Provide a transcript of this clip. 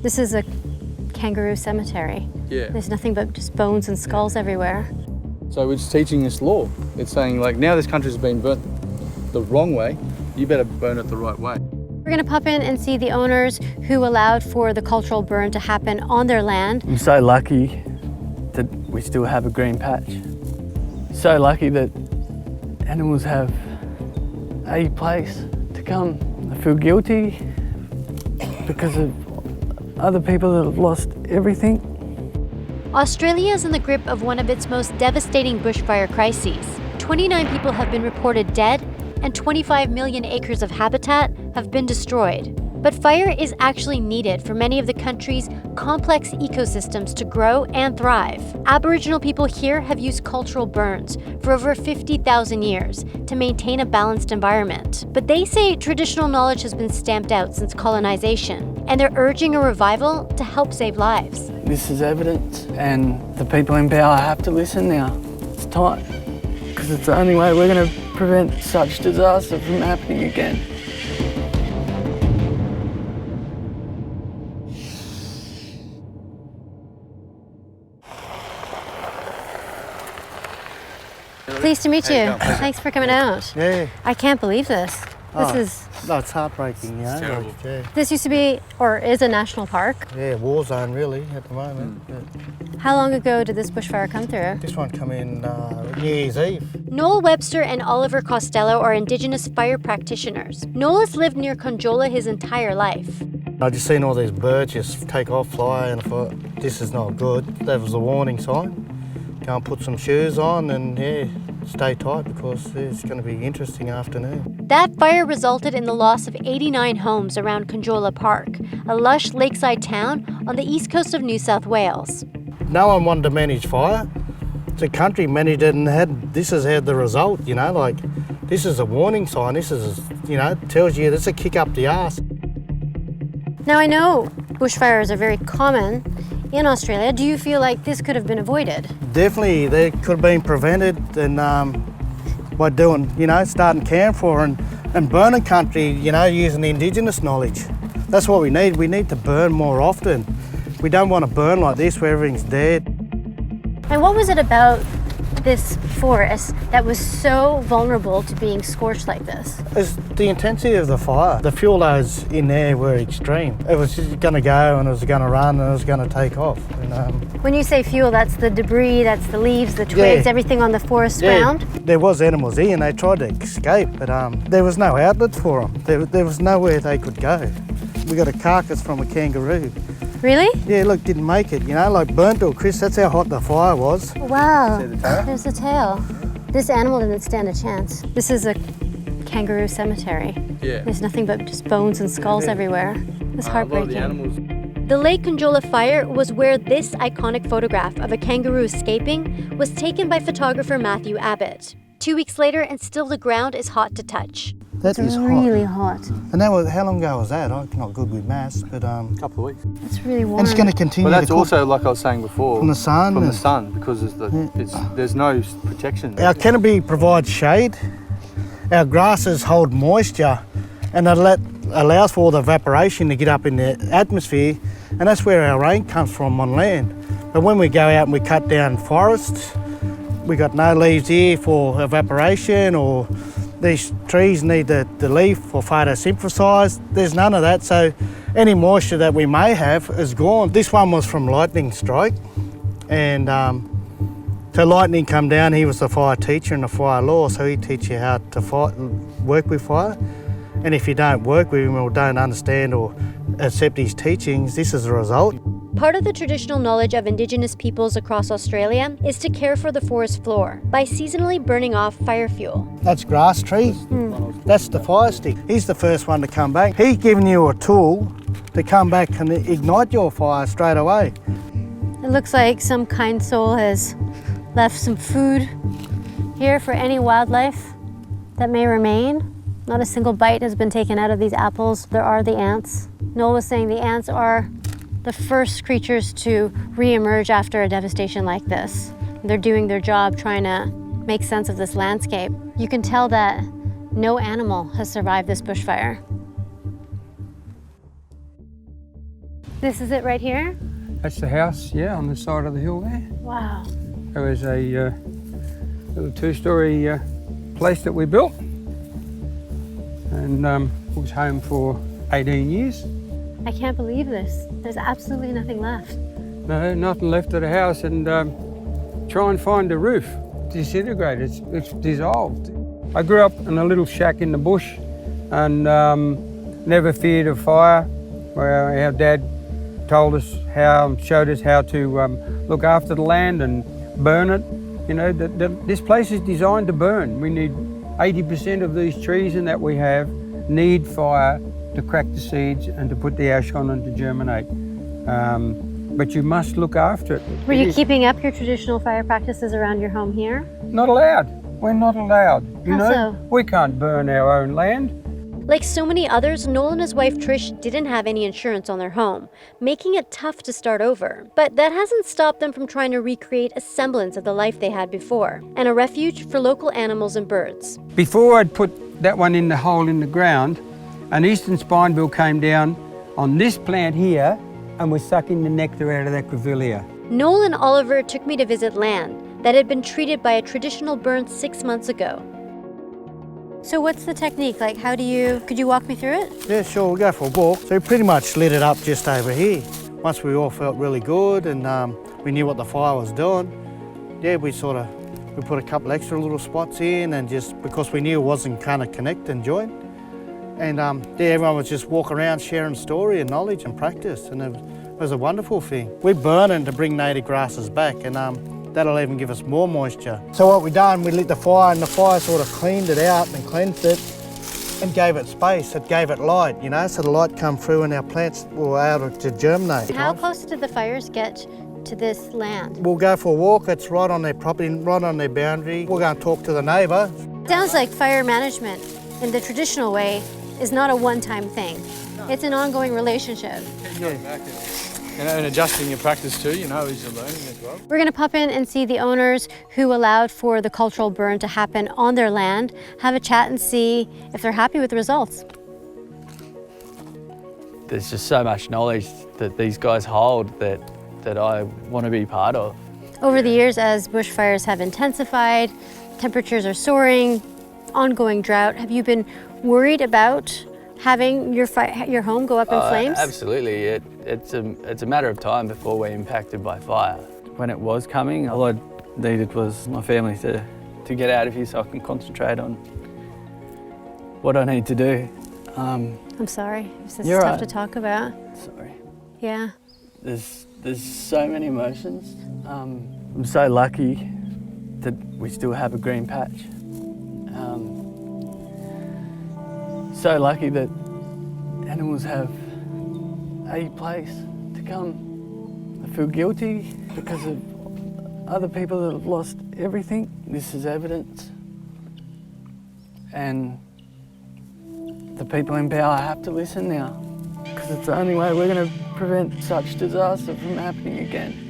This is a kangaroo cemetery. Yeah. There's nothing but just bones and skulls everywhere. So it's teaching this law. It's saying like, now this country's been burnt the wrong way, you better burn it the right way. We're gonna pop in and see the owners who allowed for the cultural burn to happen on their land. I'm so lucky that we still have a green patch. So lucky that animals have a place to come. I feel guilty because of other people that have lost everything. Australia is in the grip of one of its most devastating bushfire crises. 29 people have been reported dead, and 25 million acres of habitat have been destroyed. But fire is actually needed for many of the country's complex ecosystems to grow and thrive. Aboriginal people here have used cultural burns for over 50,000 years to maintain a balanced environment. But they say traditional knowledge has been stamped out since colonization, and they're urging a revival to help save lives. This is evidence, and the people in power have to listen now. It's time, because it's the only way we're going to prevent such disaster from happening again. Pleased to meet you. Thanks for coming out. Yeah. I can't believe this. No, it's heartbreaking, you know. terrible. This used to be, or is, a national park. Yeah, war zone really at the moment. How long ago did this bushfire come through? This one come in New Year's Eve. Noel Webster and Oliver Costello are Indigenous fire practitioners. Noel has lived near Conjola his entire life. I just seen all these birds just take off, fly, and I thought, this is not good. That was a warning sign. Go and put some shoes on and stay tight because it's going to be an interesting afternoon. That fire resulted in the loss of 89 homes around Conjola Park, a lush lakeside town on the east coast of New South Wales. No one wanted to manage fire. The country managed it and this has had the result, you know, like this is a warning sign. This is, you know, tells you it's a kick up the arse. Now I know bushfires are very common in Australia. Do you feel like this could have been avoided? Definitely, they could have been prevented and by doing, you know, starting camphor and burning country, you know, using the Indigenous knowledge. That's what we need. We need to burn more often. We don't want to burn like this where everything's dead. And what was it about this forest that was so vulnerable to being scorched like this? It's the intensity of the fire. The fuel loads in there were extreme. It was just going to go and it was going to run and it was going to take off. And, when you say fuel, that's the debris, that's the leaves, the twigs, everything on the forest ground? There was animals here and they tried to escape, but there was no outlet for them. There was nowhere they could go. We got a carcass from a kangaroo. Really? Yeah, look, didn't make it, you know, like burnt to a crisp. That's how hot the fire was. Wow, See the tail? there's the tail. This animal didn't stand a chance. This is a kangaroo cemetery. Yeah. There's nothing but just bones and skulls everywhere. It's heartbreaking. A lot of the animals. The Lake Conjola fire was where this iconic photograph of a kangaroo escaping was taken by photographer Matthew Abbott. 2 weeks later, and still the ground is hot to touch. That is really hot. And that was, how long ago was that? I'm not good with maths, but Couple of weeks. It's really warm. and it's going to continue. But that's to cook also, like I was saying before, from the sun. From the sun, because there's no protection. Our canopy provides shade. Our grasses hold moisture, and that allows for all the evaporation to get up in the atmosphere, and that's where our rain comes from on land. But when we go out and we cut down forests, we got no leaves here for evaporation, or these trees need the leaf for photosynthesis. There's none of that, so any moisture that we may have is gone. This one was from lightning strike, and so lightning come down. He was the fire teacher and the fire law, so he teach you how to work with fire. And if you don't work with him or don't understand or accept his teachings, this is the result. Part of the traditional knowledge of Indigenous peoples across Australia is to care for the forest floor by seasonally burning off fire fuel. That's grass tree. That's the fire stick. He's the first one to come back. He's giving you a tool to come back and ignite your fire straight away. It looks like some kind soul has left some food here for any wildlife that may remain. Not a single bite has been taken out of these apples. There are the ants. Noel was saying the ants are the first creatures to re-emerge after a devastation like this. They're doing their job trying to make sense of this landscape. You can tell that no animal has survived this bushfire. This is it right here? That's the house, yeah, on the side of the hill there. Wow. There was a little two-storey place that we built, and it was home for 18 years. I can't believe this. There's absolutely nothing left. No, nothing left of the house, and try and find the roof. Disintegrated, it's dissolved. I grew up in a little shack in the bush and never feared a fire, where our dad showed us how to look after the land and burn it. You know, this place is designed to burn. We need 80% of these trees and that we have need fire to crack the seeds and to put the ash on and to germinate. But you must look after it. Were you keeping up your traditional fire practices around your home here? Not allowed. We're not allowed. You How know, so? We can't burn our own land. Like so many others, Noel and his wife Trish didn't have any insurance on their home, making it tough to start over. But that hasn't stopped them from trying to recreate a semblance of the life they had before, and a refuge for local animals and birds. Before I'd put that one in the hole in the ground, an eastern spinebill came down on this plant here and was sucking the nectar out of that grevillea. Noel and Oliver took me to visit land that had been treated by a traditional burn 6 months ago. So what's the technique? Like, could you walk me through it? Yeah, sure, we'll go for a walk. So we pretty much lit it up just over here. Once we all felt really good and we knew what the fire was doing, yeah, we put a couple extra little spots in, and just because we knew it wasn't kind of connect and join. And yeah, everyone was just walk around sharing story and knowledge and practice, and it was a wonderful thing. We're burning to bring native grasses back, and that'll even give us more moisture. So what we done, we lit the fire, and the fire sort of cleaned it out and cleansed it and gave it space. It gave it light, you know, so the light come through and our plants were able to germinate. How close did the fires get to this land? We'll go for a walk. It's right on their property, right on their boundary. We're going to talk to the neighbour. Sounds like fire management in the traditional way is not a one-time thing. It's an ongoing relationship. And adjusting your practice too, you know, as you're learning as well. We're gonna pop in and see the owners who allowed for the cultural burn to happen on their land, have a chat and see if they're happy with the results. There's just so much knowledge that these guys hold that I want to be part of. Over the years, as bushfires have intensified, temperatures are soaring, ongoing drought, have you been worried about having your home go up in flames? Absolutely. It's a matter of time before we're impacted by fire. When it was coming, all I needed was my family to get out of here so I can concentrate on what I need to do. I'm sorry, this is You're tough right. to talk about. Sorry. Yeah. There's so many emotions. I'm so lucky that we still have a green patch. So lucky that animals have a place to come. I feel guilty because of other people that have lost everything. This is evidence. And the people in power have to listen now, because it's the only way we're going to prevent such disaster from happening again.